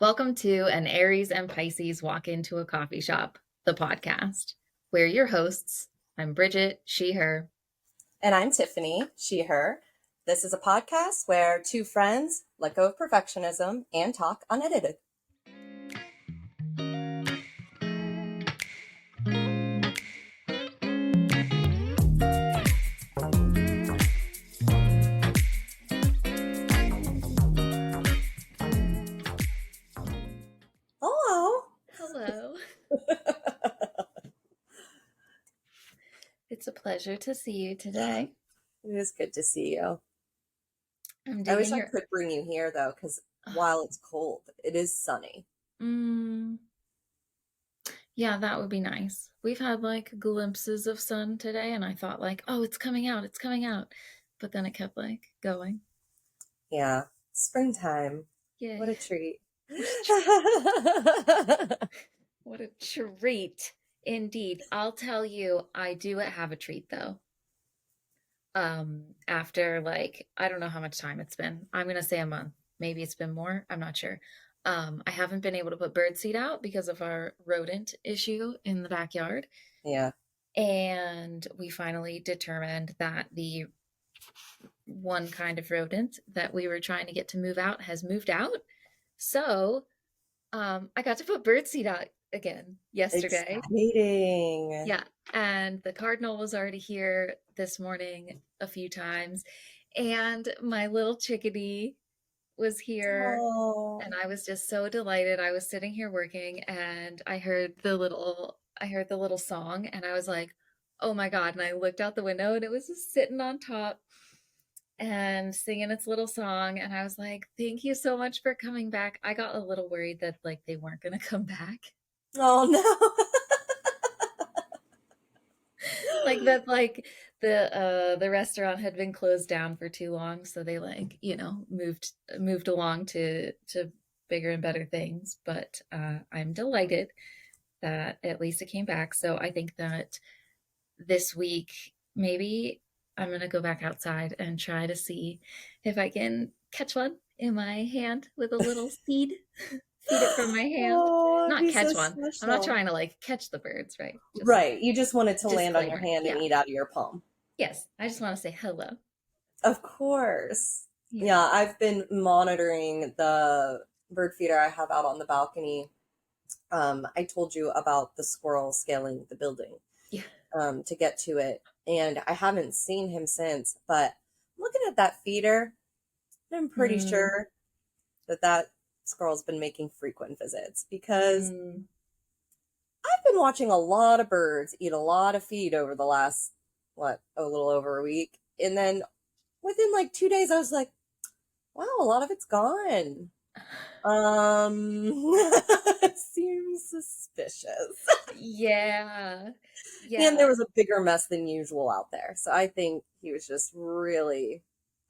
Welcome to An Aries and Pisces Walk Into a Coffee Shop, the podcast. We're your hosts. I'm Bridget, she, her. And I'm Tiffany, she, her. This is a podcast where two friends let go of perfectionism and talk unedited. Hello. Hello. It's a pleasure to see you today. It is good to see you. I'm I wish digging I your... could bring you here, though, because while it's cold, it is sunny. Yeah, that would be nice. We've had like glimpses of sun today, and I thought like, oh, it's coming out, it's coming out. But then it kept like going. Yeah, springtime. Yay. What a treat. What a treat. Indeed. I'll tell you, I do have a treat though. After like, I don't know how much time it's been. I'm gonna say a month. Maybe it's been more. I'm not sure. I haven't been able to put birdseed out because of our rodent issue in the backyard. Yeah. And we finally determined that the one kind of rodent that we were trying to get to move out has moved out. So I got to put birdseed out again yesterday. Exciting. Yeah. And the cardinal was already here this morning a few times. And my little chickadee was here. Oh. And I was just so delighted. I was sitting here working and I heard the little song and I was like, oh my God. And I looked out the window and it was just sitting on top and singing its little song. And I was like, thank you so much for coming back. I got a little worried that like they weren't going to come back. Oh no. Like that, like the restaurant had been closed down for too long, so they like, moved along to bigger and better things. But I'm delighted that at least it came back. So I think that this week maybe I'm gonna go back outside and try to see if I can catch one in my hand with a little seed. Feed it from my hand. Oh, it'd Not be so catch one. I'm not special. trying to like catch the birds, right? Just Right. You just want it to land on your disclaimer. hand and Yeah. eat out of your palm. Yes. I just want to say hello. Of course. Yeah. Yeah, I've been monitoring the bird feeder I have out on the balcony. I told you about the squirrel scaling the building Yeah. to get to it. And I haven't seen him since, but looking at that feeder, I'm pretty sure that squirrel's been making frequent visits because I've been watching a lot of birds eat a lot of feed over the last, a little over a week. And then within like 2 days, I was like, wow, a lot of it's gone. Seems suspicious. Yeah. And there was a bigger mess than usual out there. So I think he was just really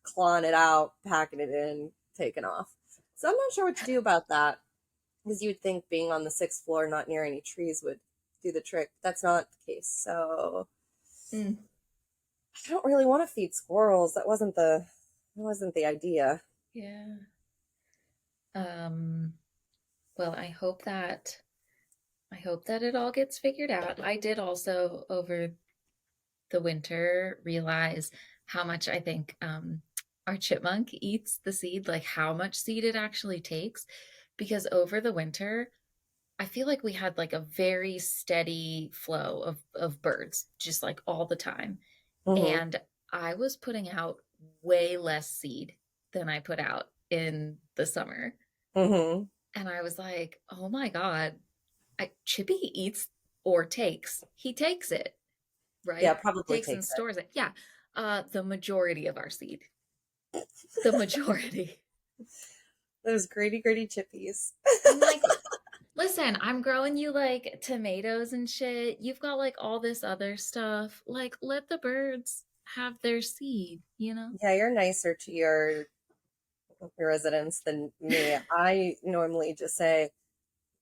clawing it out, packing it in, taking off. So I'm not sure what to do about that. Because you would think being on the 6th floor, not near any trees, would do the trick. That's not the case. So I don't really want to feed squirrels. That wasn't the idea. Yeah. Well, I hope that it all gets figured out. I did also over the winter realize how much I think our chipmunk eats the seed, like how much seed it actually takes. Because over the winter, I feel like we had like a very steady flow of birds, just like all the time. And I was putting out way less seed than I put out in the summer. And I was like, oh my God, Chippy eats or takes. He takes it, right? Yeah, probably takes and stores it. Yeah. The majority of our seed. The majority. Those gritty chippies. I'm like, listen, I'm growing you like tomatoes and shit. You've got like all this other stuff. Like, let the birds have their seed, you know? Yeah, you're nicer to your residents than me. I normally just say,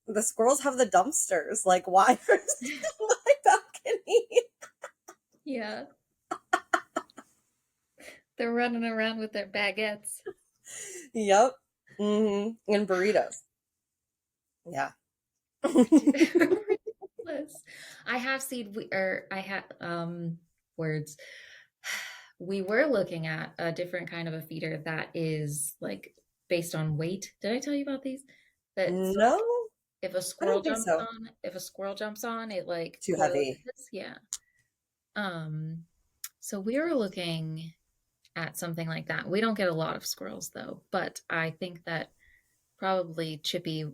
the squirrels have the dumpsters. Like, why are they on my balcony? Yeah. They're running around with their baguettes. Yep. And burritos. Yeah. Ridiculous. I have seen or I had words. We were looking at a different kind of a feeder that is like based on weight. Did I tell you about these? That's No, like I don't think so. if a squirrel jumps on, it like Too closes. heavy. Yeah. Um, so we were looking at something like that. We don't get a lot of squirrels though, but I think that probably Chippy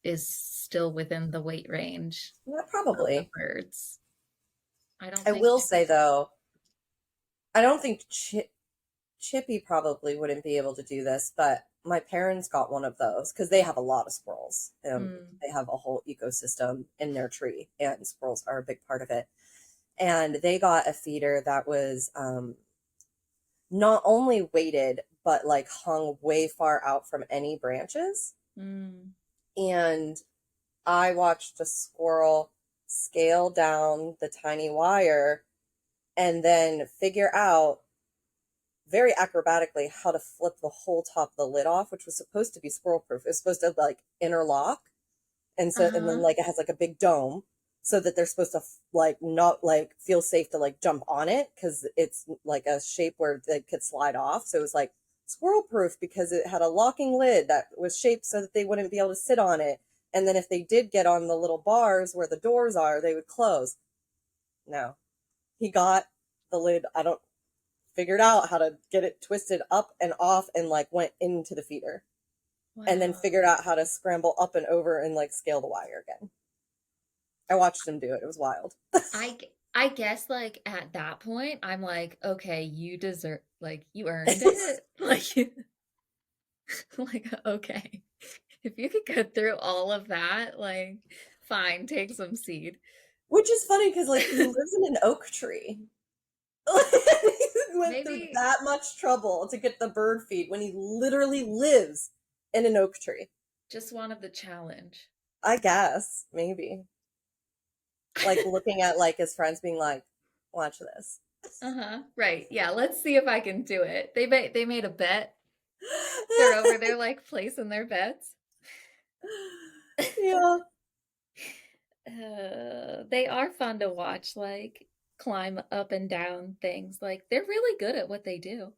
is still within the weight range Yeah, of the probably. birds. I don't I think will say Chippy's. though, I don't think Chippy probably wouldn't be able to do this, but my parents got one of those because they have a lot of squirrels. Mm, They have a whole ecosystem in their tree, and squirrels are a big part of it. And they got a feeder that was not only weighted, but like hung way far out from any branches. mm. And I watched a squirrel scale down the tiny wire and then figure out very acrobatically how to flip the whole top of the lid off, which was supposed to be squirrel proof. It was supposed to like interlock, and then Uh-huh. like it has like a big dome so that they're supposed to like not like feel safe to like jump on it because it's like a shape where they could slide off. So it was like squirrel proof because it had a locking lid that was shaped so that they wouldn't be able to sit on it. And then if they did get on the little bars where the doors are, they would close. No, he got the lid. I don't figured out how to get it twisted up and off and like went into the feeder and then Wow. figured out how to scramble up and over and like scale the wire again. I watched him do it. It was wild. I guess like at that point I'm like, okay, you deserve like you earned it. Like okay. If you could get through all of that, like fine, take some seed. Which is funny because like he lives in an oak tree. He went through Maybe that much trouble to get the bird feed when he literally lives in an oak tree. just wanted the challenge. I guess, maybe. Like looking at like his friends being like, watch this. Uh-huh. Right. Yeah, let's see if I can do it. They made a bet. They're over there like placing their bets. Yeah. They are fun to watch, like climb up and down things. Like they're really good at what they do.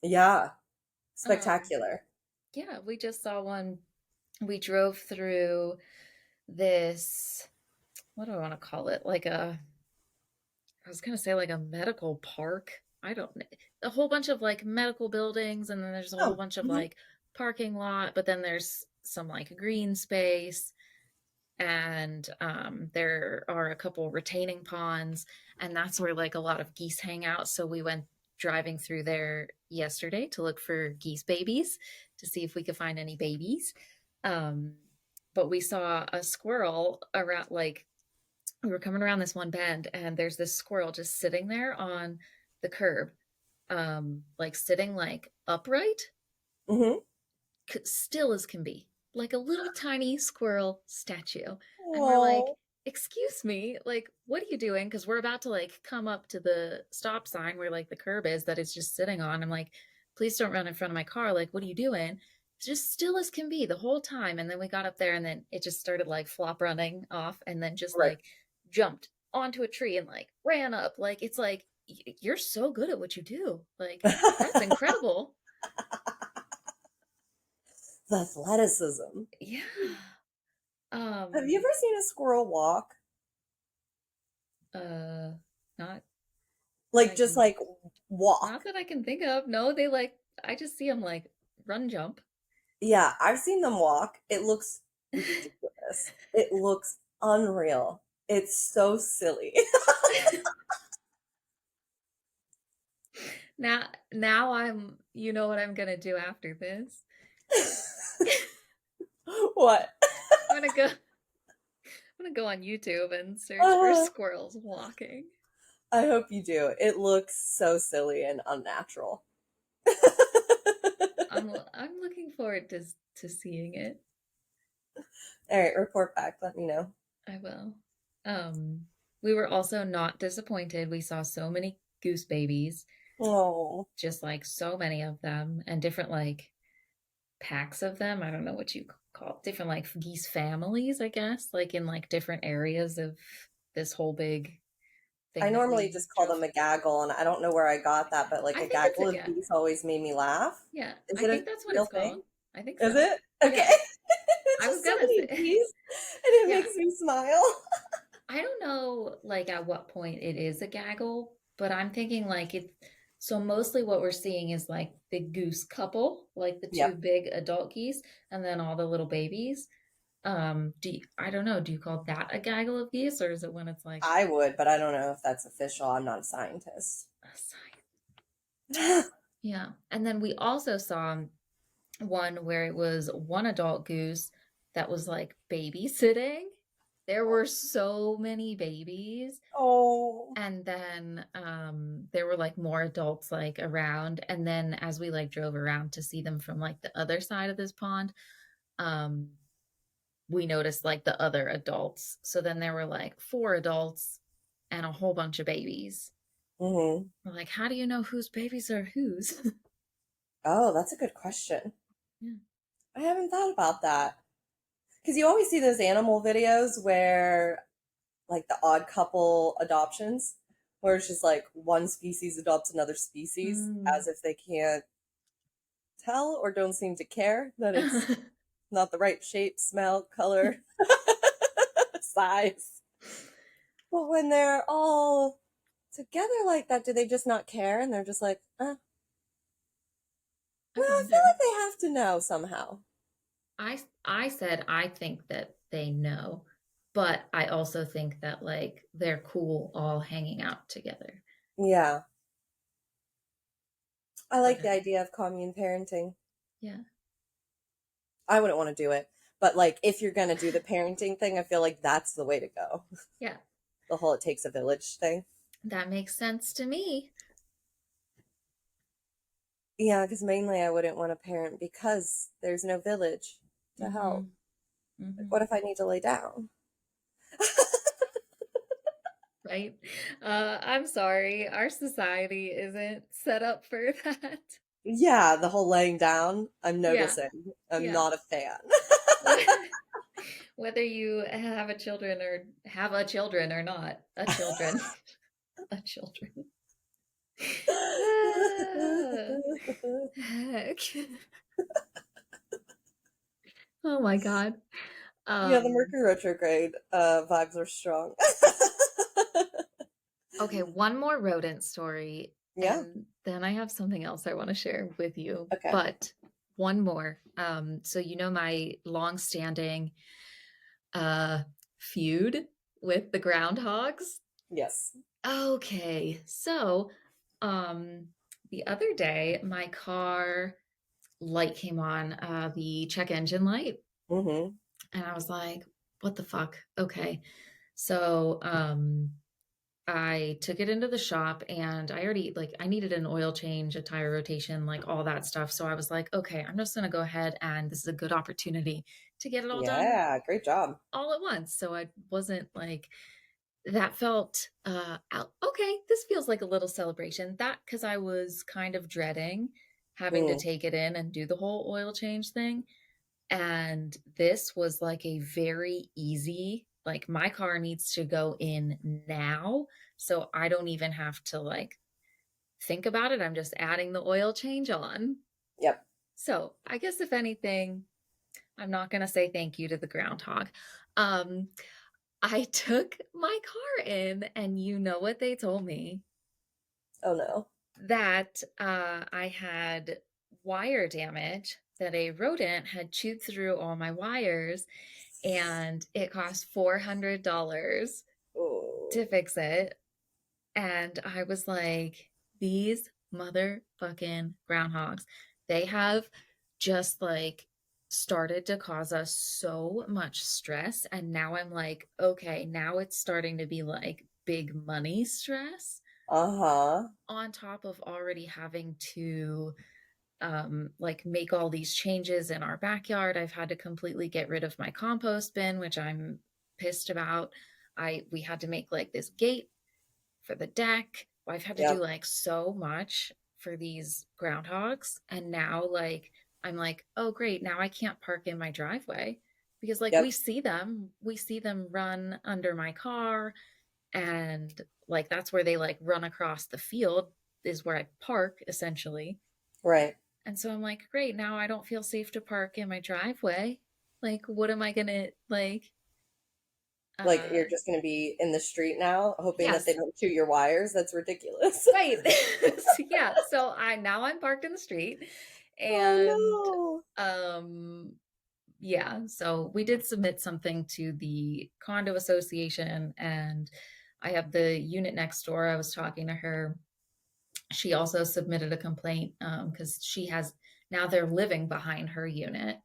Yeah. Um, Spectacular. yeah, we just saw one. We drove through this, what do I want to call it? I was gonna say like a medical park. I don't know. A whole bunch of like medical buildings, and then there's a whole Oh, bunch of mhm. like parking lot, but then there's some like green space, and there are a couple retaining ponds, and that's where like a lot of geese hang out. So we went driving through there yesterday to look for geese babies to see if we could find any babies. Um, but we saw a squirrel around like we were coming around this one bend and there's this squirrel just sitting there on the curb, like sitting like upright, Mhm. still as can be, like a little tiny squirrel statue. And we're like, Oh. excuse me, like what are you doing? Because we're about to like come up to the stop sign where like the curb is that it's just sitting on. I'm like, please don't run in front of my car, like what are you doing? It's just still as can be the whole time. And then we got up there and then it just started like flop running off and then just Right. like jumped onto a tree and like ran up. Like it's like you're so good at what you do, like that's incredible. The athleticism. Yeah. Have you um ever seen a squirrel walk? Uh, not that Like I just can, like walk. not that I can think of. No, they like, I just see them like run jump. Yeah, I've seen them walk. It looks ridiculous. It looks unreal. It's so silly. Now you know what I'm gonna do after this. What? I'm gonna go, I'm gonna go on YouTube and search for Uh, squirrels walking. I hope you do. It looks so silly and unnatural. I'm looking forward to seeing it. All right, report back. Let me know. I will. Um, we were also not disappointed. We saw so many goose babies, Oh, just like so many of them, and different like packs of them. I don't know what you call it, different like geese families, I guess, like in like different areas of this whole big I thing that normally we just call drove. them a gaggle, and I don't know where I got that, but like I a think it's gaggle a of yeah, geese always made me laugh. yeah. Is I it a think that's what real it's called. thing? I think Is so. it? Okay. Yeah, It's I was just so gonna many say. geese, and it Yeah, makes me smile. I don't know like at what point it is a gaggle, but I'm thinking like it. So mostly what we're seeing is like the goose couple, like the two Yep. big adult geese, and then all the little babies. I don't know, do you call that a gaggle of geese, or is it when it's like I would, but I don't know if that's official. I'm not a scientist. a sign? Yeah. And then we also saw one where it was one adult goose that was like babysitting. There were so many babies. Oh. And then there were like more adults like around. And then as we like drove around to see them from like the other side of this pond, um, we noticed like the other adults. So then there were like four adults and a whole bunch of babies. Hmm. We're like, how do you know whose babies are whose? Oh, that's a good question. Yeah. I haven't thought about that. Because you always see those animal videos where, like, the odd couple adoptions, where it's just like one species adopts another species Mm. as if they can't tell or don't seem to care that it's not the right shape, smell, color, size. But when they're all together like that, do they just not care? And they're just like, I well, I feel wonder. like they have to know somehow. I said I think that they know, but I also think that like they're cool all hanging out together. Yeah, I But like the idea of commune parenting. yeah. I wouldn't want to do it, but like if you're gonna do the parenting thing, I feel like that's the way to go. Yeah. The whole it takes a village thing. That makes sense to me. Yeah, because mainly I wouldn't want to parent because there's no village to help. Hmm. Like, Hmm. what if I need to lay down? Right? I'm sorry. Our society isn't set up for that. Yeah, the whole laying down, I'm Yeah. noticing. I'm Yeah. not a fan. Whether you have a children or have a children or not, a children, a children. Ah, heck. Oh my God. Yeah, the Um, Mercury retrograde vibes are strong. okay, one more rodent story, Yeah, and then I have something else I want to share with you. okay. But one more. So you know my long-standing uh feud with the groundhogs? Yes. Okay, so um the other day my car light came on, the check engine light, Mm-hmm. and I was like, what the fuck? Okay. So I took it into the shop and I already like I needed an oil change, a tire rotation, like all that stuff. So I was like, okay, I'm just gonna go ahead and this is a good opportunity to get it all done Yeah, great job. all at once. So I wasn't like that felt okay, this feels like a little celebration. That because I was kind of dreading having to Mm. take it in and do the whole oil change thing. And this was like a very easy, like my car needs to go in now. So I don't even have to like think about it. I'm just adding the oil change on. Yep. So I guess if anything, I'm not going to say thank you to the groundhog. Um, I took my car in, and you know what they told me? Oh no. That I had wire damage, that a rodent had chewed through all my wires, and it cost $400 to Oh. fix it. And I was like, these motherfucking groundhogs, they have just like started to cause us so much stress. And now I'm like, okay, now it's starting to be like big money stress Uh-huh. on top of already having to like make all these changes in our backyard. I've had to completely get rid of my compost bin, which I'm pissed about. We had to make like this gate for the deck. I've had to do Yep. like so much for these groundhogs. And now like I'm like, oh great, now I can't park in my driveway because like Yep. we see them run under my car, and like that's where they like run across the field is where I park essentially. Right. And so I'm like, great, now I don't feel safe to park in my driveway. Like, what am I gonna like? Like Uh, you're just going to be in the street now, hoping that they yes, don't shoot your wires. That's ridiculous. right. Yeah. So I'm parked in the street, and Oh um, yeah. So we did submit something to the condo association, and I have the unit next door. I was talking to her. She also submitted a complaint because she has now they're living behind her unit.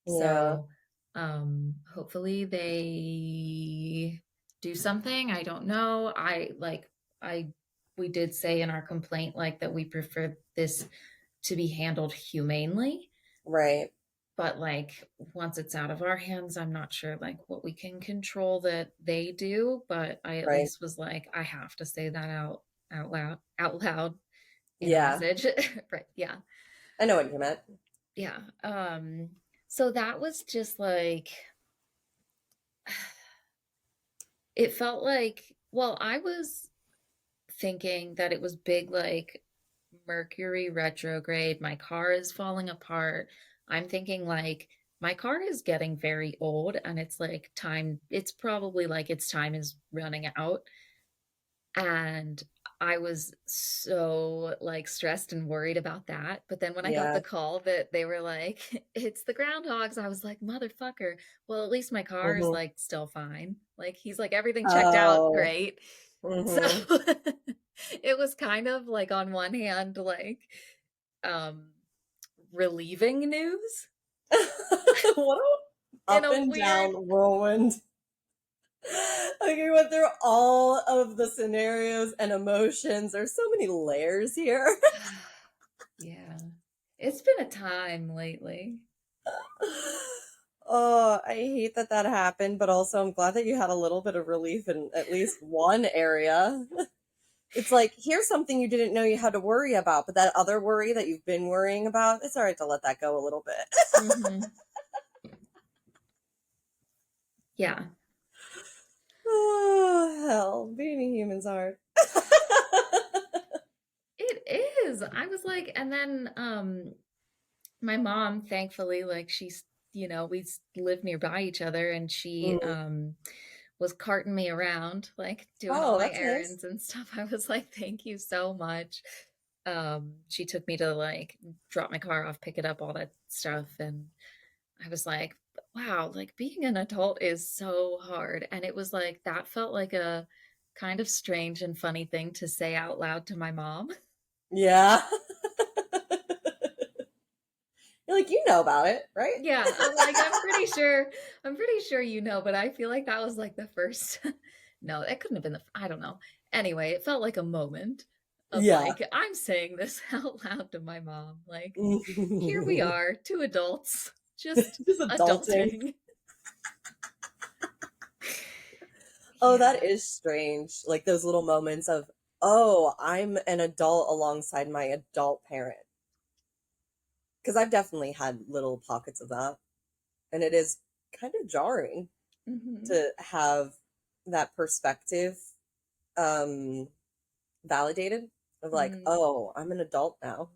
no. Yeah. So hopefully they do something. I don't know. I we did say in our complaint like that we prefer this to be handled humanely, Right. but like once it's out of our hands, I'm not sure like what we can control that they do, but I at Right. least was like I have to say that out loud in a Yeah. message. Right. Yeah. I know what you meant. Yeah. So that was just like it felt like, well, I was thinking that it was big, like Mercury retrograde. My car is falling apart. I'm thinking, like, my car is getting very old and it's like time, it's probably like its time is running out. And I was so like stressed and worried about that. But then when I got Yeah. the call that they were like, it's the groundhogs, I was like, motherfucker. Well, at least my car is Hmm. like still fine. Like he's like everything checked out Oh. great. So Hmm. it was kind of like on one hand, like um relieving news What a in up a and weird. down whirlwind. Like you went through all of the scenarios and emotions. There's so many layers here. Yeah. It's been a time lately. Oh, I hate that that happened, but also I'm glad that you had a little bit of relief in at least one area. It's like, here's something you didn't know you had to worry about, but that other worry that you've been worrying about, it's all right to let that go a little bit. Hmm. Yeah. Oh, hell, being a human's hard. It is. I was like, and then my mom, thankfully, like she's, we live nearby each other, and she Mm. was carting me around, like doing all Oh, my that's nice. errands and stuff. I was like, thank you so much. She took me to like drop my car off, pick it up, all that stuff, and I was like, wow, like being an adult is so hard. And it was like that felt like a kind of strange and funny thing to say out loud to my mom. Yeah. You're like, you know about it, right? Yeah, I'm like, I'm pretty sure but I feel like that was like the first. No, it couldn't have been I don't know. Anyway, it felt like a moment of Yeah. like, I'm saying this out loud to my mom. Like, here we are, two adults, just Just adulting. adulting. Oh, Yeah. that is strange. Like those little moments of, oh, I'm an adult alongside my adult parent. Because I've definitely had little pockets of that. And it is kind of jarring Hmm. to have that perspective um, validated of like, Mm. oh, I'm an adult now.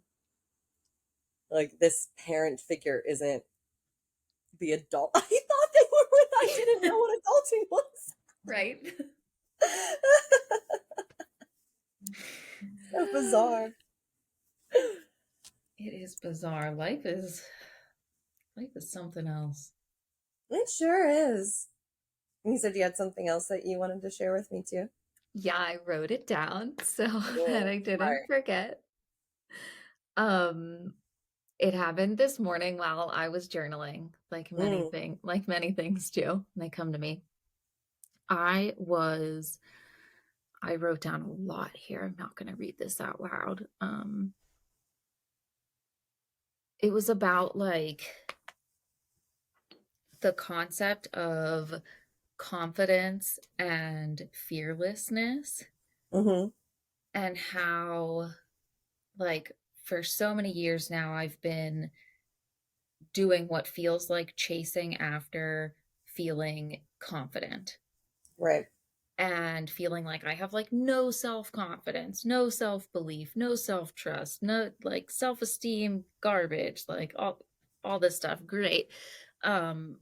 Like this parent figure isn't the adult I thought they were when I didn't know what adulting was. Right. So bizarre. It is bizarre. Life is something else. It sure is. You said you had something else that you wanted to share with me too. Yeah, I wrote it down so that Oh, I didn't smart. forget. Um, it happened this morning while I was journaling, Mm, like many things do. They come to me. I was I wrote down a lot here. I'm not going to read this out loud. It was about like the concept of confidence and fearlessness, hmm and how like for so many years now I've been doing what feels like chasing after feeling confident Right. and feeling like I have like no self confidence, no self belief, no self trust, no like self esteem, garbage, like all this stuff. Great. Um,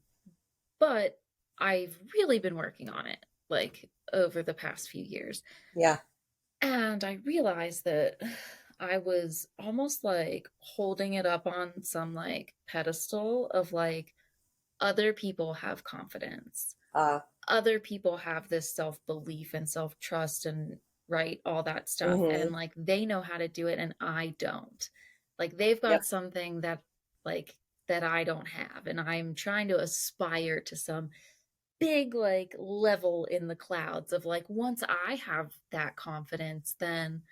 but I've really been working on it like over the past few years. Yeah. And I realized that I was almost like holding it up on some like pedestal of like other people have confidence. Uh, Other people have this self belief and self trust and right, all that stuff. mm-hmm. And like they know how to do it and I don't. Like they've got Yep. something that like that I don't have. And I'm trying to aspire to some big like level in the clouds of like once I have that confidence, then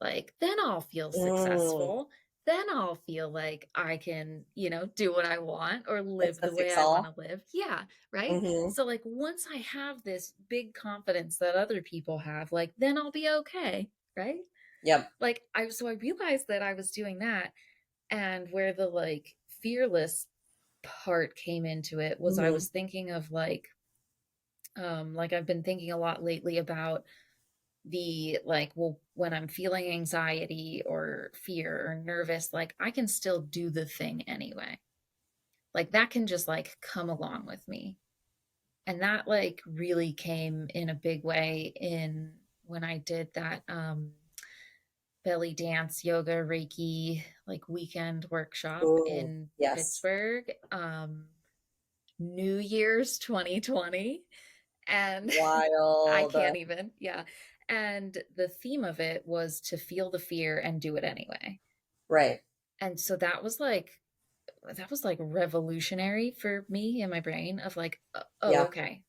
I'll feel Mm. successful. Then I'll feel like I can, do what I want or It's live a the way fix I want to all. live. Yeah, right? Mm-hmm. So like once I have this big confidence that other people have, like then I'll be okay, right? Yep. Like I realized that I was doing that, and where the like fearless part came into it was I Mm-hmm. was thinking of like I've been thinking a lot lately about the like, well, when I'm feeling anxiety or fear or nervous, like I can still do the thing anyway. Like that can just like come along with me. And that like really came in a big way in when I did that belly dance yoga reiki like weekend workshop Ooh, in yes. Pittsburgh, New Year's 2020. And I Wild. can't even, yeah. And the theme of it was to feel the fear and do it anyway. Right. And so that was like revolutionary for me in my brain of like, oh, Yeah. okay,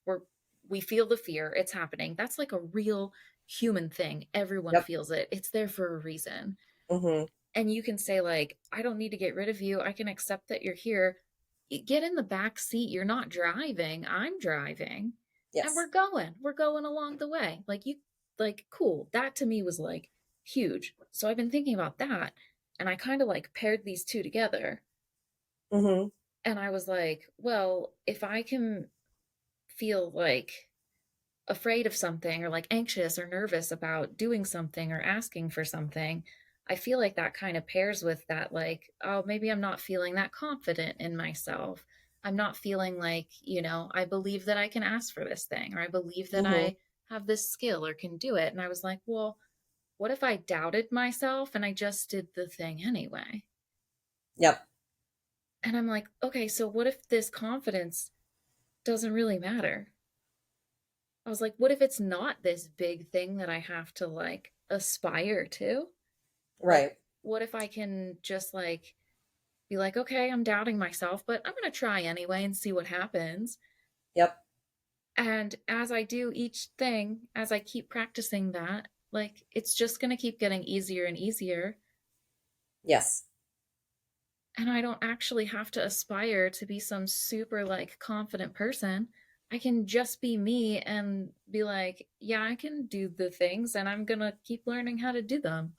we feel the fear, it's happening. That's like a real human thing. Everyone Yep. feels it. It's there for a reason. Mm-hmm. And you can say like, I don't need to get rid of you. I can accept that you're here. Get in the back seat. You're not driving. I'm driving. And Yes. we're going along the way. Like you like cool. That to me was like huge. So I've been thinking about that, and I kind of like paired these two together, Mm-hmm. and I was like, well, if I can feel like afraid of something or like anxious or nervous about doing something or asking for something, I feel like that kind of pairs with that, like, oh, maybe I'm not feeling that confident in myself. I'm not feeling like, I believe that I can ask for this thing, or I believe that Mm-hmm. I have this skill or can do it. And I was like, well, what if I doubted myself and I just did the thing anyway? Yep. And I'm like, okay, so what if this confidence doesn't really matter? I was like, what if it's not this big thing that I have to like aspire to? Like, Right. what if I can just like be like, okay, I'm doubting myself, but I'm going to try anyway and see what happens. Yep. And as I do each thing, as I keep practicing that, like, it's just going to keep getting easier and easier. Yes. And I don't actually have to aspire to be some super like confident person. I can just be me and be like, yeah, I can do the things and I'm going to keep learning how to do them.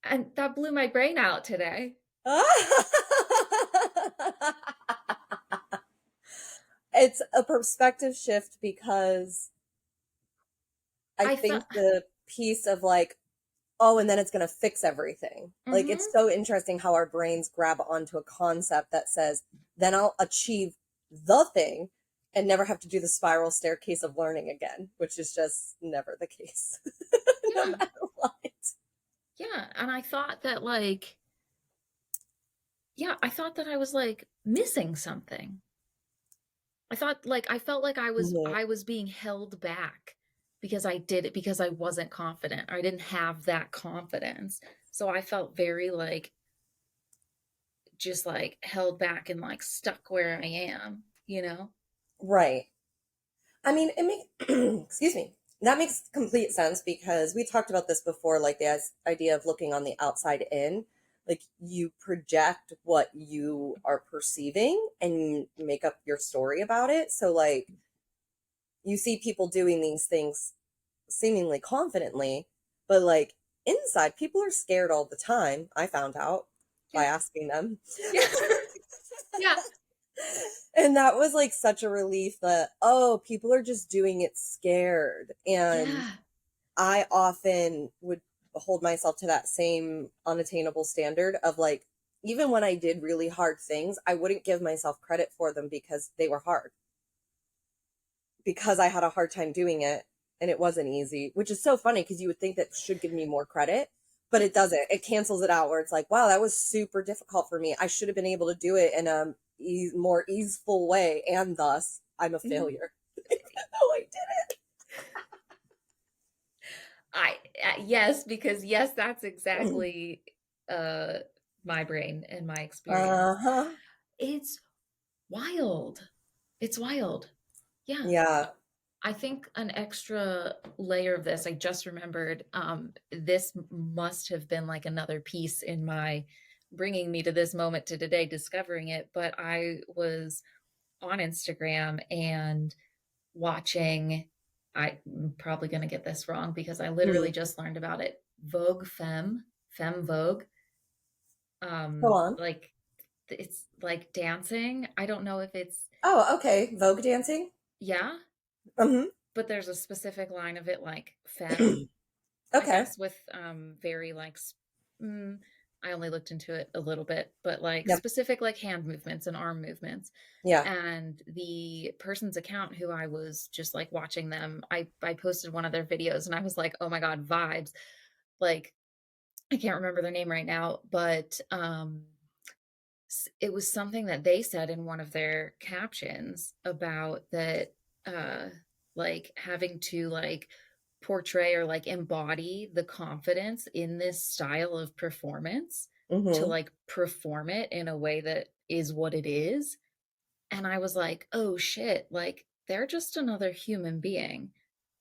And that blew my brain out today. It's a perspective shift because I I think felt, the piece of like, oh, and then it's going to fix everything. Like, it's mm-hmm, so interesting how our brains grab onto a concept that says, then I'll achieve the thing and never have to do the spiral staircase of learning again, which is just never the case, no yeah, matter what. yeah. And I thought that, like, yeah, I thought that I was like missing something. I felt like I was Mhm. I was being held back because I did it because I wasn't confident. I didn't have that confidence. So I felt very like just like held back and like stuck where I am, you know? Right. I mean, it makes, excuse me, that makes complete sense because we talked about this before, like the idea of looking on the outside in. Like you project what you are perceiving and you make up your story about it. So, like, you see people doing these things seemingly confidently, but like inside, people are scared all the time. I found out. by Yeah. asking them. Yeah. Yeah. And that was like such a relief that, oh, people are just doing it scared. And Yeah. I often would hold myself to that same unattainable standard of like, even when I did really hard things, I wouldn't give myself credit for them because they were hard, because I had a hard time doing it and it wasn't easy, which is so funny because you would think that should give me more credit, but it doesn't. It cancels it out where it's like, wow, that was super difficult for me. I should have been able to do it in a more easeful way, and thus I'm a Mhm. failure. Even though I did I yes, because yes, that's it. exactly uh my brain and my experience. Uh-huh. It's wild. It's wild. Yeah. Yeah. I think an extra layer of this, I just remembered, this must have been like another piece in my bringing me to this moment to today, discovering it. But I was on Instagram and watching, I'm probably going to get this wrong because I literally Mhm. just learned about it. Vogue Femme Vogue. Go on. Like it's like dancing. I don't know if it's, Oh, okay. Vogue dancing. yeah, Hmm. but there's a specific line of it like femme, I Okay. guess, with very like mm, I only looked into it a little bit, but like Yep. specific like hand movements and arm movements. Yeah. And the person's account who I was just like watching them, I posted one of their videos and I was like, "Oh my god, vibes." Like I can't remember their name right now, but it was something that they said in one of their captions about that uh like having to like portray or like embody the confidence in this style of performance to Hmm. like perform it in a way that is what it is. And I was like, oh shit, like they're just another human being.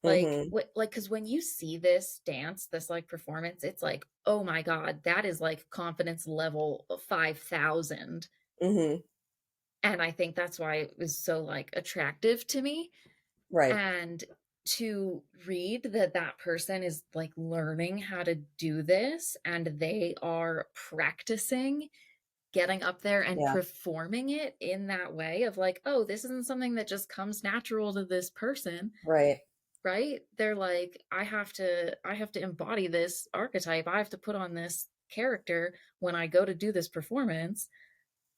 Like Hmm. what, like because when you see this dance, this like performance, it's like, oh my god, that is like confidence level of 5,000. Hmm. And I think that's why it was so like attractive to me. Right. And to read that that person is like learning how to do this and they are practicing getting up there and Yeah. performing it in that way of like, oh, this isn't something that just comes natural to this person, Right. right? They're like, I have to embody this archetype. I have to put on this character when I go to do this performance.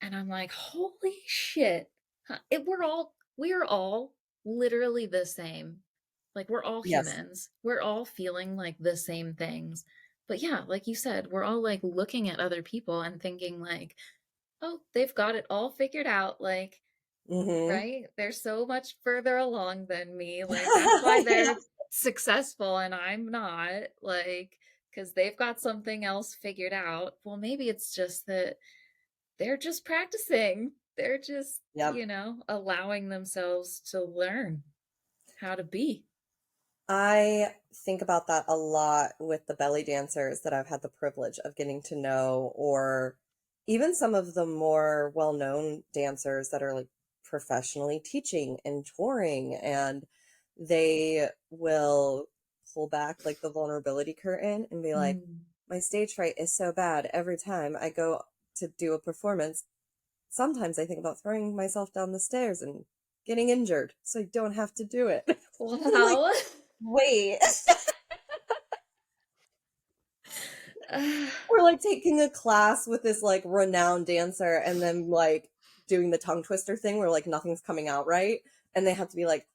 And I'm like, holy shit. Huh, we're all literally the same. Like we're all Yes. humans. We're all feeling like the same things. But yeah, like you said, we're all like looking at other people and thinking like, oh, they've got it all figured out. Like, Hmm. right? They're so much further along than me. Like that's why Yeah. they're successful and I'm not. Like, because they've got something else figured out. Well, maybe it's just that they're just practicing. They're just, Yep. allowing themselves to learn how to be. I think about that a lot with the belly dancers that I've had the privilege of getting to know, or even some of the more well-known dancers that are like professionally teaching and touring, and they will pull back like the vulnerability curtain and be like, Mm. my stage fright is so bad every time I go to do a performance. Sometimes I think about throwing myself down the stairs and getting injured so I don't have to do it. I'm like, Wow. wait. We're like taking a class with this like renowned dancer and then like doing the tongue twister thing where like nothing's coming out right. And they have to be like,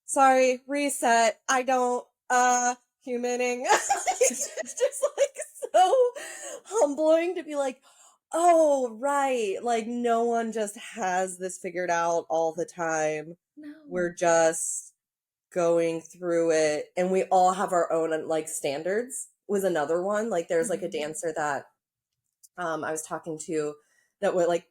sorry, reset. I don't, humaning. It's just like so humbling to be like, oh, right. Like no one just has this figured out all the time. We're No. just going through it and we all have our own like standards was another one. Like there's like a Mhm. dancer that I was talking to that would like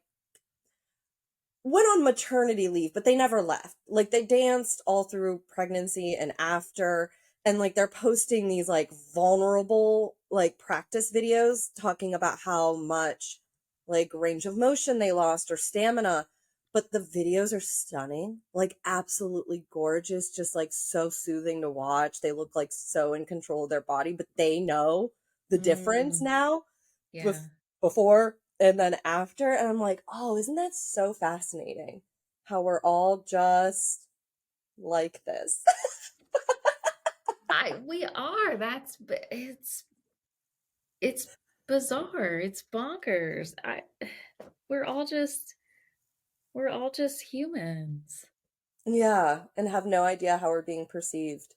went on maternity leave, but they never left. Like they danced all through pregnancy and after, and like they're posting these like vulnerable like practice videos talking about how much like range of motion they lost or stamina. But the videos are stunning, like absolutely gorgeous, just like so soothing to watch. They look like so in control of their body, but they know the difference Mm. now Yeah. before and then after. And I'm like, oh, isn't that so fascinating? How we're all just like this. I we are. It's bizarre. It's bonkers. I we're all just we're all just humans. Yeah, and have no idea how we're being perceived.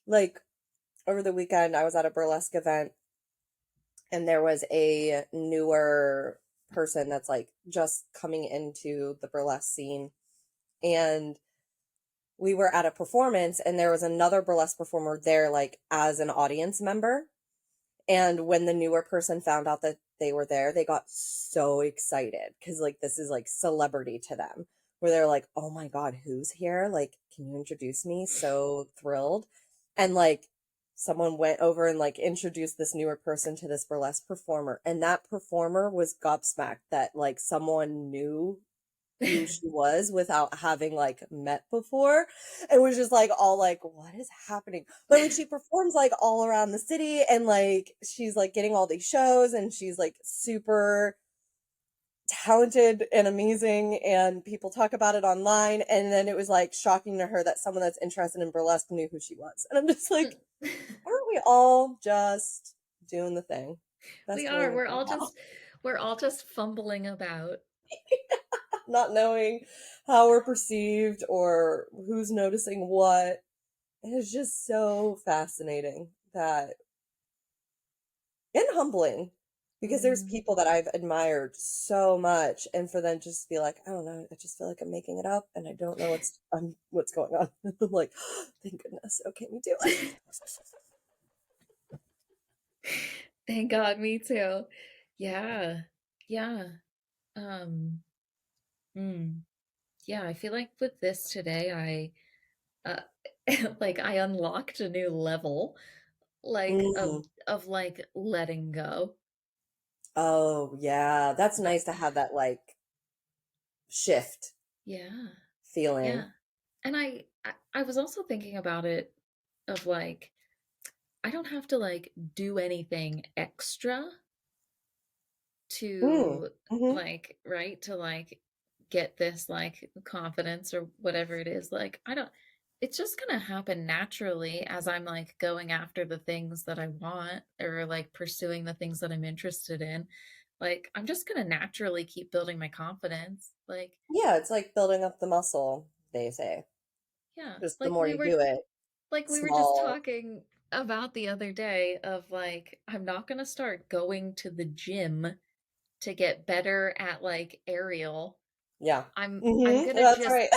Like over the weekend, I was at a burlesque event and there was a newer person that's like just coming into the burlesque scene. And we were at a performance and there was another burlesque performer there, like as an audience member. And when the newer person found out that they were there, they got so excited because, like, this is like celebrity to them, where they're like, oh my God, who's here? Like, can you introduce me? So thrilled. And like, someone went over and like introduced this newer person to this burlesque performer. And that performer was gobsmacked that like someone knew who she was without having like met before. It was just like all like, what is happening? But like she performs like all around the city and like she's like getting all these shows and she's like super talented and amazing and people talk about it online. And then it was like shocking to her that someone that's interested in burlesque knew who she was. And I'm just like, aren't we all just doing the thing? We Best way are. to go about We're all just fumbling about. not knowing how we're perceived or who's noticing what. It's just so fascinating that and humbling because there's Mm. people that I've admired so much and for them just to be like, I don't know, I just feel like I'm making it up and I don't know what's going on. I'm like, oh, thank goodness. Okay, me too. Thank God, me too. Yeah. Yeah. Um, mm, yeah, I feel like with this today, uh, like I unlocked a new level, like Mm. of like letting go. Oh, yeah. That's Like, nice to have that like shift yeah, feeling. yeah. And I was also thinking about it of like I don't have to like do anything extra Mm. to Hmm. like right to like get this like confidence or whatever it is like I don't it's just gonna happen naturally as I'm like going after the things that I want or like pursuing the things that I'm interested in like I'm just gonna naturally keep building my confidence like Yeah, it's like building up the muscle, they say. yeah Just the more you do it, like we were just small. talking about the other day of like I'm not gonna start going to the gym to get better at like aerial. Yeah. I'm Hmm. gonna That's just right.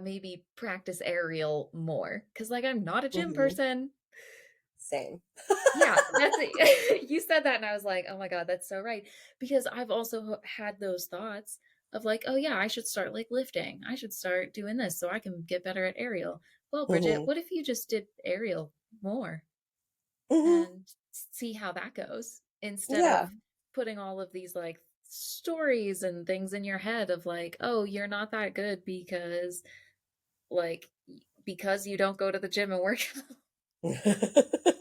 maybe practice aerial more because like I'm not a gym Hmm. person. Same. Yeah, that's it. You said that and I was like, "Oh my God, that's so right." Because I've also had those thoughts of like, "Oh yeah, I should start like lifting. I should start doing this so I can get better at aerial." Well, Bridget, Hmm. what if you just did aerial more Hmm. and see how that goes instead of Yeah. putting all of these like stories and things in your head of like, "Oh, you're not that good like because you don't go to the gym and work."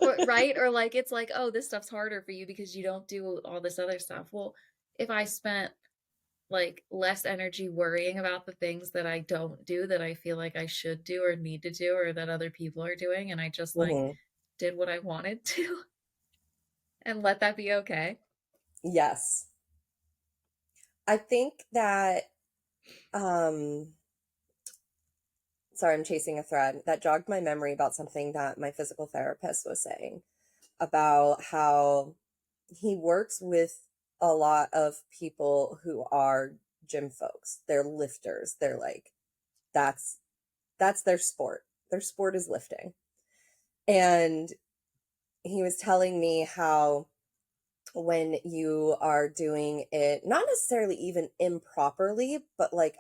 Or right? Or like it's like, "Oh, this stuff's harder for you because you don't do all this other stuff." Well, if I spent like less energy worrying about the things that I don't do that I feel like I should do or need to do or that other people are doing and I just like Hmm. did what I wanted to and let that be okay. Yes. I think that, um, sorry, I'm chasing a thread that jogged my memory about something that my physical therapist was saying about how he works with a lot of people who are gym folks. They're lifters. They're like, that's that's their sport. Their sport is lifting. And he was telling me how when you are doing it, not necessarily even improperly, but like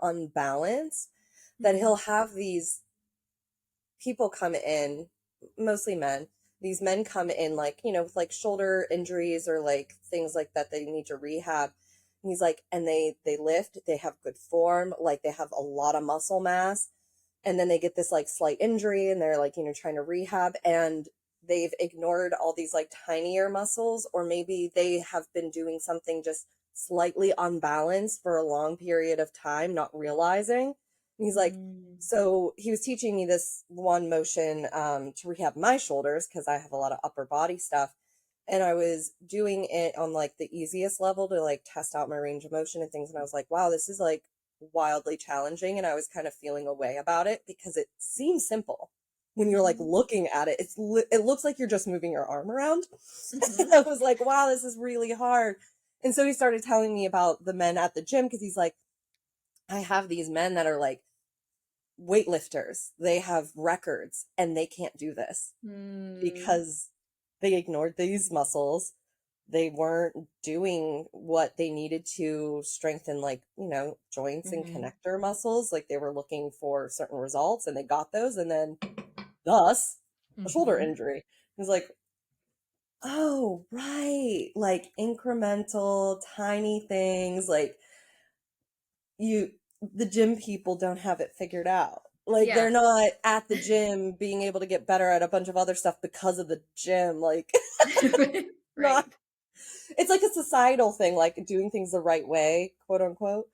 unbalanced, that he'll Mhm. have these people come in, mostly men. These men come in like, with like shoulder injuries or like things like that they need to rehab. And he's like, and they lift, they have good form, like they have a lot of muscle mass, and then they get this like slight injury and they're like, trying to rehab and they've ignored all these like tinier muscles, or maybe they have been doing something just slightly unbalanced for a long period of time, not realizing. And he's like, Mm, so he was teaching me this one motion to rehab my shoulders because I have a lot of upper body stuff. And I was doing it on like the easiest level to like test out my range of motion and things. And I was like, wow, this is like wildly challenging. And I was kind of feeling a way about it because it seems simple when you're like mhm, looking at it. It looks like you're just moving your arm around. And mhm, I was like, wow, this is really hard. And so he started telling me about the men at the gym because he's like, I have these men that are like weightlifters. They have records and they can't do this mm, because they ignored these muscles. They weren't doing what they needed to strengthen, like, joints and mhm, connector muscles. Like they were looking for certain results and they got those, and then thus a shoulder mhm. injury. It was like, oh, right. Like incremental, tiny things. Like you, the gym people don't have it figured out. Like Yeah. they're not at the gym being able to get better at a bunch of other stuff because of the gym. Like, not, Right. it's like a societal thing, like doing things the right way, quote unquote.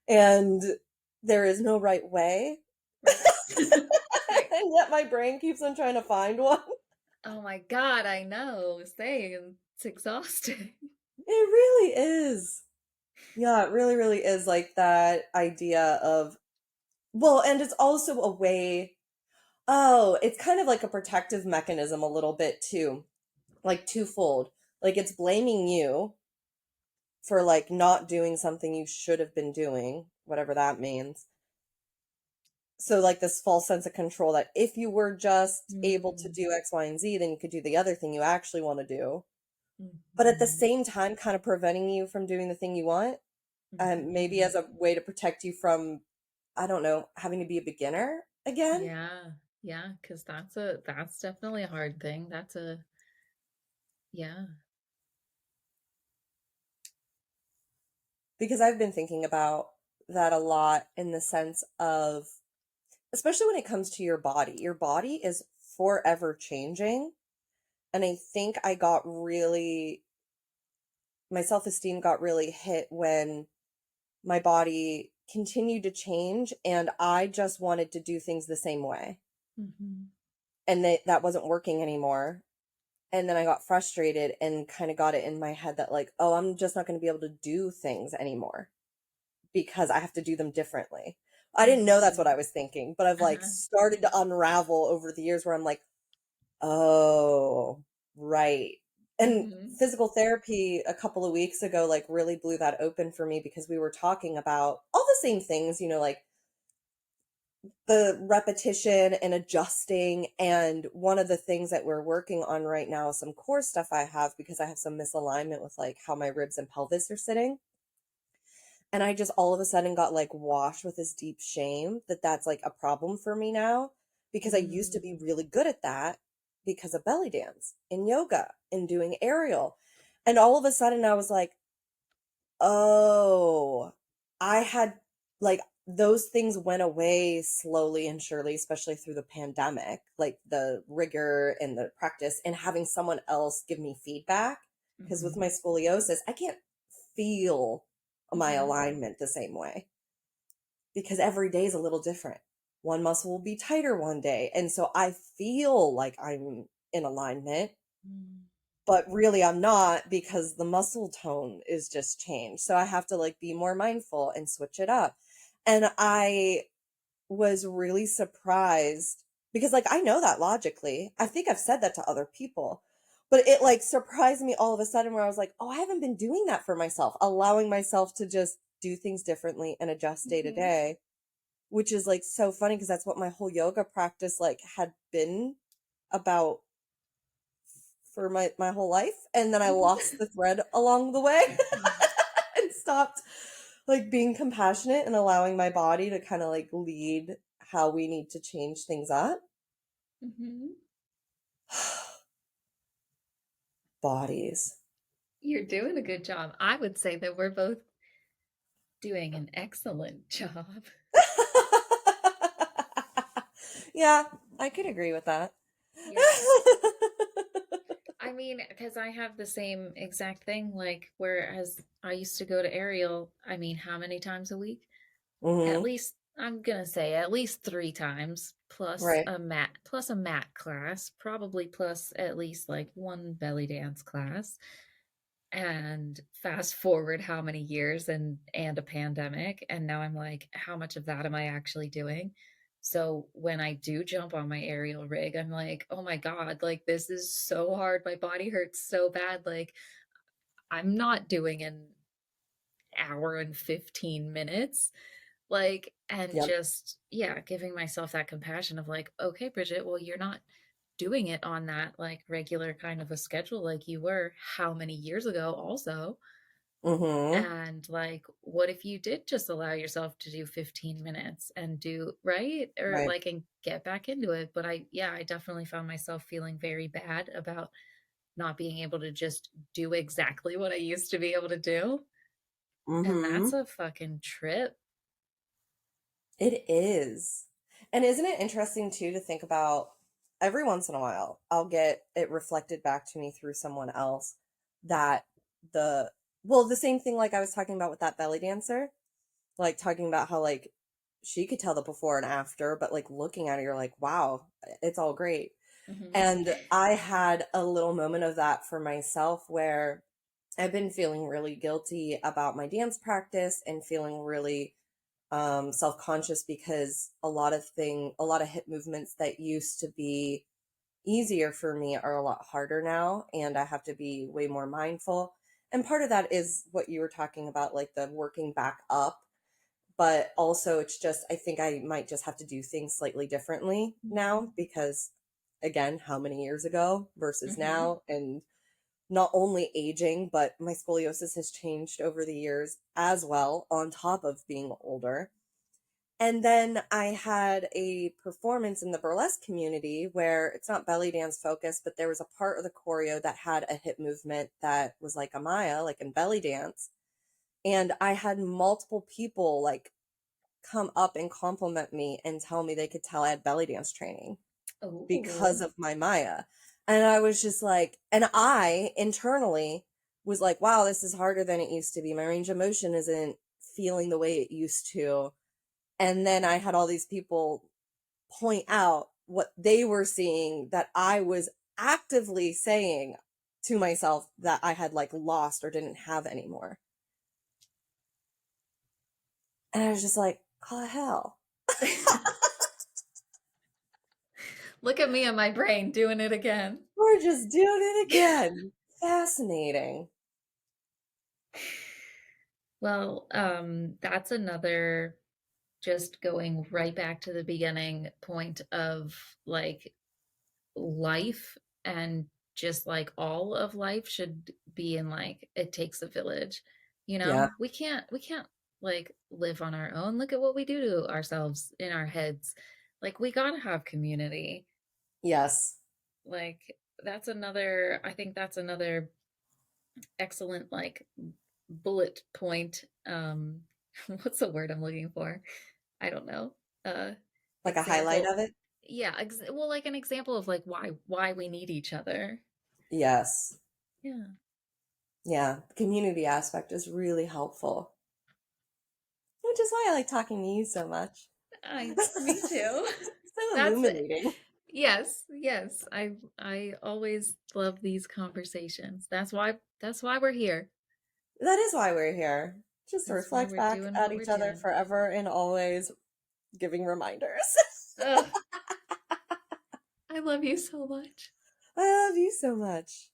And there is no right way. Right. Right. And yet my brain keeps on trying to find one. Oh my God, I know. Same. It's exhausting. It really is. Yeah, it really, really is like that idea of, well, and it's also a way, oh, it's kind of like a protective mechanism a little bit too, like twofold. Like it's blaming you for like not doing something you should have been doing, whatever that means. So like this false sense of control that if you were just able to Mm, do X, Y, and Z, then you could do the other thing you actually want to do. But at the mhm, same time, kind of preventing you from doing the thing you want, maybe mhm. as a way to protect you from, I don't know, having to be a beginner again. Yeah. Yeah, because that's definitely a hard thing. Yeah. Because I've been thinking about that a lot in the sense of, especially when it comes to your body. Your body is forever changing. And I think my self-esteem got really hit when my body continued to change and I just wanted to do things the same way. Mhm. And that wasn't working anymore. And then I got frustrated and kind of got it in my head that like, oh, I'm just not going to be able to do things anymore because I have to do them differently. I didn't know that's what Mhm. I was thinking, but I've like Uh-huh. started to unravel over the years where I'm like, oh, right. And Mhm. physical therapy a couple of weeks ago like really blew that open for me because we were talking about all the same things, like the repetition and adjusting. And one of the things that we're working on right now is some core stuff I have because I have some misalignment with like how my ribs and pelvis are sitting. And I just all of a sudden got like washed with this deep shame that that's like a problem for me now because I used to be Mm. really good at that because of belly dance and yoga and doing aerial. And all of a sudden I was like, oh, I had like those things went away slowly and surely, especially through the pandemic, like the rigor and the practice and having someone else give me feedback. Because with Mhm. my scoliosis, I can't feel my Mhm. alignment the same way because every day is a little different. One muscle will be tighter one day. And so I feel like I'm in alignment, Mm. but really I'm not because the muscle tone is just changed. So I have to like be more mindful and switch it up. And I was really surprised because like I know that logically. I think I've said that to other people. But it like surprised me all of a sudden where I was like, "Oh, I haven't been doing that for myself, allowing myself to just do things differently and adjust day to Mhm. day." Which is like so funny because that's what my whole yoga practice like had been about for my whole life, and then I lost Mhm. the thread along the way Mm. and stopped like being compassionate and allowing my body to kind of like lead how we need to change things up. Mhm. Bodies. You're doing a good job. I would say that we're both doing an excellent job. Yeah, I could agree with that. Yeah. mean, because I have the same exact thing. Like, whereas I used to go to Ariel, I mean, how many times a week? At Mm-hmm. least, I'm gonna say at least 3 times, Right. plus a mat class, probably plus at least like one belly dance class. And fast forward how many years and a pandemic, and now I'm like, how much of that am I actually doing? So when I do jump on my aerial rig, I'm like, oh my god, like this is so hard, my body hurts so bad. Like I'm not doing an hour and 15 minutes, like, and Yep. just, yeah, giving myself that compassion of like, okay, Bridget, well, you're not doing it on that like regular kind of a schedule like you were how many years ago also. Mm-hmm. And like, what if you did just allow yourself to do 15 minutes and do right, or Right. like, and get back into it? But yeah, I definitely found myself feeling very bad about not being able to just do exactly what I used to be able to do. And Mm-hmm. that's a fucking trip. It is. And isn't it interesting too to think about every once in a while, I'll get it reflected back to me through someone else that the, well, the same thing like I was talking about with that belly dancer, like talking about how like she could tell the before and after, but like looking at it, you're like, wow, it's all great. Hmm. And I had a little moment of that for myself where I've been feeling really guilty about my dance practice and feeling really self-conscious because a lot of hip movements that used to be easier for me are a lot harder now, and I have to be way more mindful. And part of that is what you were talking about, like the working back up, but also it's just I think I might just have to do things slightly differently now because again, how many years ago versus Hmm. now, and not only aging, but my scoliosis has changed over the years as well, on top of being older. And then I had a performance in the burlesque community where it's not belly dance focused, but there was a part of the choreo that had a hip movement that was like a Maya, like in belly dance. And I had multiple people like come up and compliment me and tell me they could tell I had belly dance training because Oh. of my Maya. And I was just like, and I internally was like, wow, this is harder than it used to be. My range of motion isn't feeling the way it used to. And then I had all these people point out what they were seeing that I was actively saying to myself that I had like lost or didn't have anymore. And I was just like, oh hell. Look at me and my brain doing it again. We're just doing it again. Fascinating. Well, that's another, just going right back to the beginning point of like life, and just like all of life should be in like, it takes a village. Yeah. We can't like live on our own. Look at what we do to ourselves in our heads. Like we got to have community. Yes. Like that's another, I think that's another excellent like bullet point. What's the word I'm looking for? I don't know. uh Like a highlight Example. of it. Yeah, well, like an example of like why we need each other. Yes. Yeah. Yeah. The community aspect is really helpful, which is why I like talking to you so much. I Me too. So That's it. illuminating. Yes, yes. I always love these conversations. That's why we're here. That is why we're here. Just to That's why reflect we're back doing at what we're each other doing. forever and always giving reminders. Ugh, I love you so much. I love you so much.